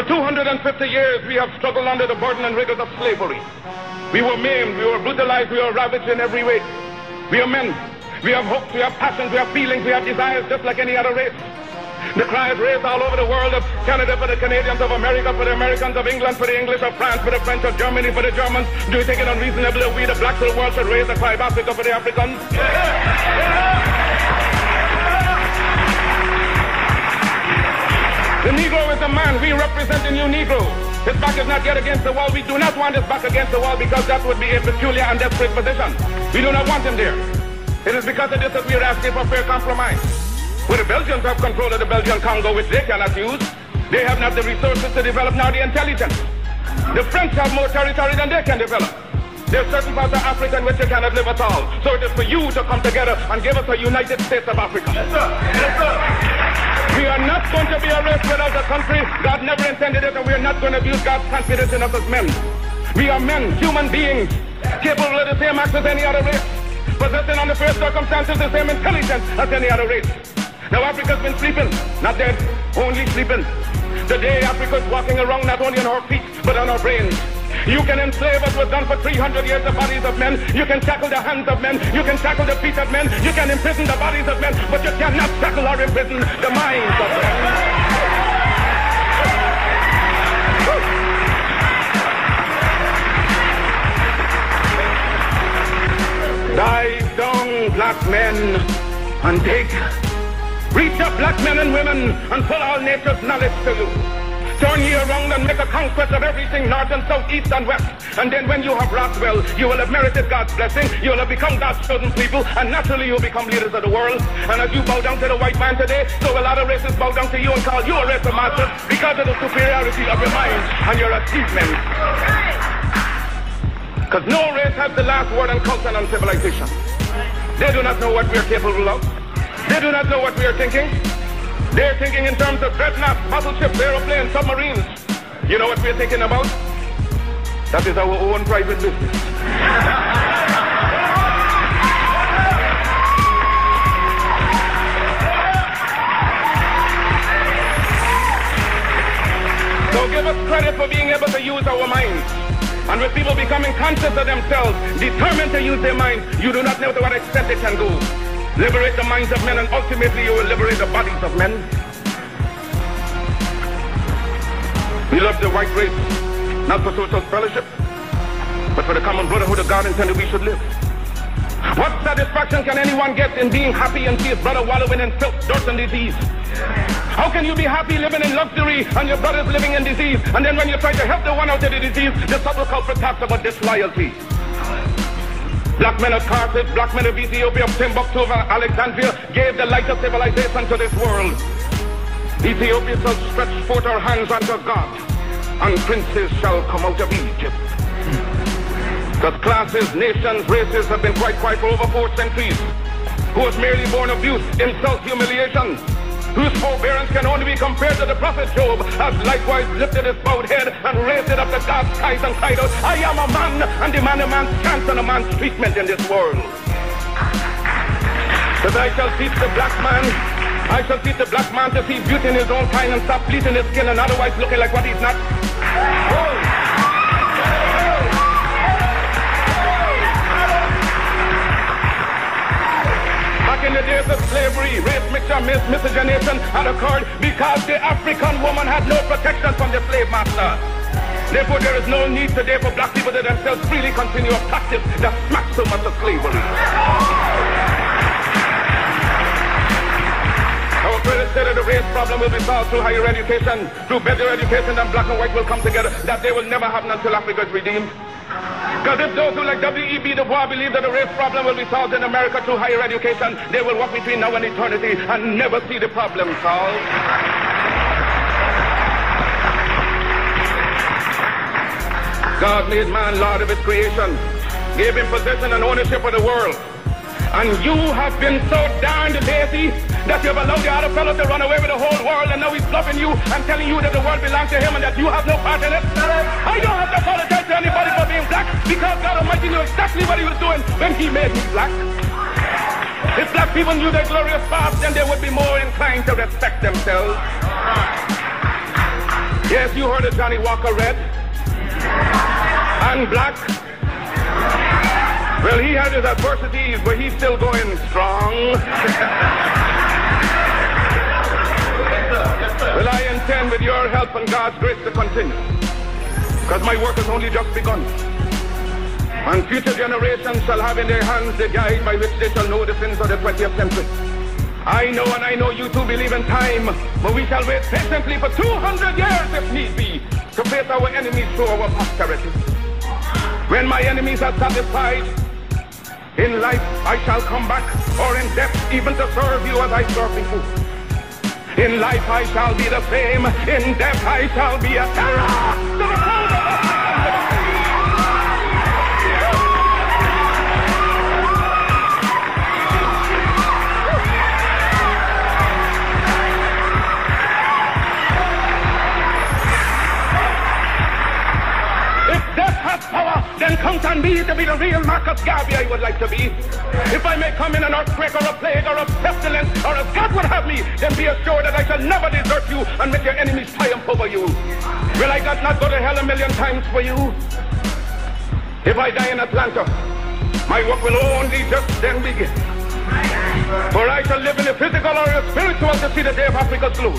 250 years we have struggled under the burden and rigors of slavery. We were maimed, we were brutalized, we were ravaged in every way. We are men. We have hopes, we have passions, we have feelings, we have desires just like any other race. The cry is raised all over the world of Canada for the Canadians, of America for the Americans, of England for the English, of France for the French, of Germany for the Germans. Do you think it unreasonable that we, the blacks of the world, should raise the cry of Africa for the Africans? The Negro is a man. We represent the new Negro. His back is not yet against the wall. We do not want his back against the wall because that would be a peculiar and desperate position. We do not want him there. It is because of this that we are asking for fair compromise. Where the Belgians have control of the Belgian Congo, which they cannot use, they have not the resources to develop nor the intelligence. The French have more territory than they can develop. There are certain parts of Africa in which they cannot live at all. So it is for you to come together and give us a United States of Africa. Yes, sir. Yes, sir. We are not going to be a race without a country. God never intended it, and we are not going to abuse God's confidence in us as men. We are men, human beings, capable of the same acts as any other race, possessing under fair circumstances the same intelligence as any other race. Now Africa's been sleeping, not dead, only sleeping. Today Africa is walking around not only on our feet, but on our brains. You can enslave us, was done for 300 years, the bodies of men. You can shackle the hands of men. You can shackle the feet of men. You can imprison the bodies of men, but you cannot shackle or imprison the minds of men. Dive down, black men, and dig. Reach up, black men and women, and pull all nature's knowledge to you. Turn ye around and make a conquest of everything, north and south, east and west. And then when you have wrought well, you will have merited God's blessing. You will have become God's chosen people, and naturally you will become leaders of the world. And as you bow down to the white man today, so a lot of races bow down to you and call you a race of masters because of the superiority of your mind and your achievements. Because no race has the last word on culture and on civilization. They do not know what we are capable of. They do not know what we are thinking. They're thinking in terms of dreadnoughts, battleships, aeroplanes, submarines. You know what we're thinking about? That is our own private business. So give us credit for being able to use our minds. And with people becoming conscious of themselves, determined to use their minds, you do not know to what extent they can go. Liberate the minds of men, and ultimately you will liberate the bodies of men. We love the white race, not for social fellowship, but for the common brotherhood of God intended we should live. What satisfaction can anyone get in being happy and see his brother wallowing in filth, dirt, and disease? How can you be happy living in luxury and your brother's living in disease? And then when you try to help the one out of the disease, the subtle culprit talks about disloyalty. Black men of Carthage, black men of Ethiopia, of Timbuktu, of Alexandria gave the light of civilization to this world. Ethiopia shall stretch forth her hands unto God, and princes shall come out of Egypt. Because classes, nations, races have been quite quiet for over 4 centuries. Who was merely born of youth, insult, humiliation, whose forbearance can only be compared to the prophet Job, has likewise lifted his bowed head and raised it up to God's skies and cried out, I am a man, and demand a man's chance and a man's treatment in this world. But I shall teach the black man, I shall teach the black man to see beauty in his own kind and stop bleaching his skin and otherwise looking like what he's not. Back in the days of slavery, race mixture, miscegenation had occurred because the African woman had no protection from the slave master. Therefore, there is no need today for black people to themselves freely continue a practice that smacks so much of slavery. Our critics say that the race problem will be solved through higher education, through better education, and black and white will come together. That day will never happen until Africa is redeemed. Because if those who like W.E.B. Du Bois believe that the race problem will be solved in America through higher education, they will walk between now and eternity and never see the problem solved. God made man Lord of his creation, gave him possession and ownership of the world. And you have been so darned lazy that you have allowed the other fellow to run away with the whole world, and now he's bluffing you and telling you that the world belongs to him and that you have no part in it. I don't have to apologize to anybody for being black, because God Almighty knew exactly what he was doing when he made me black. If black people knew their glorious past, then they would be more inclined to respect themselves. Yes, you heard of Johnny Walker Red and Black. Well, he had his adversities, but he's still going strong. Well, I intend with your help and God's grace to continue, because my work has only just begun. And future generations shall have in their hands the guide by which they shall know the sins of the 20th century. I know, and I know you too believe in time, but we shall wait patiently for 200 years if need be to face our enemies through our posterity. When my enemies are satisfied, in life I shall come back, or in death even to serve you as I serve before. In life I shall be the same, in death I shall be a terror to the foes of us. Then count on me to be the real Marcus Garvey I would like to be. If I may come in an earthquake or a plague or a pestilence or as God would have me, then be assured that I shall never desert you and make your enemies triumph over you. Will I not go to hell a million times for you? If I die in Atlanta, my work will only just then begin. For I shall live in the physical or the spiritual to see the day of Africa's glory.